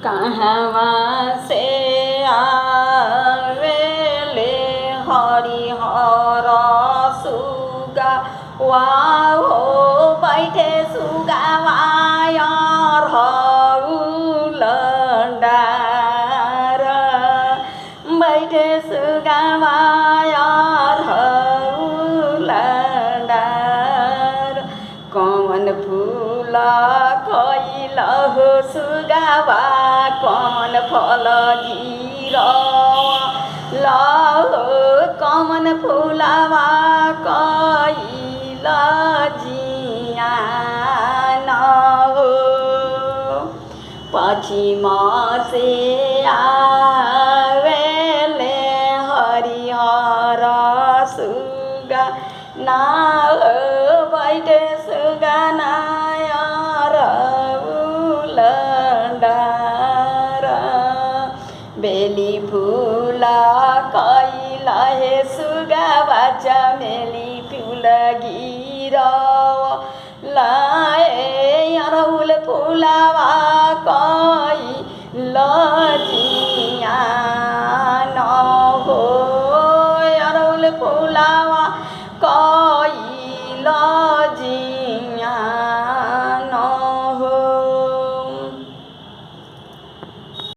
कहाँ से आवेले हरिहर सुगा वाहो बैठे सुगा वायर लंडार बैठे सुगा वायर लंडार कौन फूल कैल हो सुगावा कौन फल गिरल हो कौन फूलवा कैल जियान हो पश्चिम से आवेले हरिहर सुगा ना बैठे सुगा नायर लंडार बेली फूल कैल हे सुगा बाचा मेली फूल गिरल अरहुल फूलवा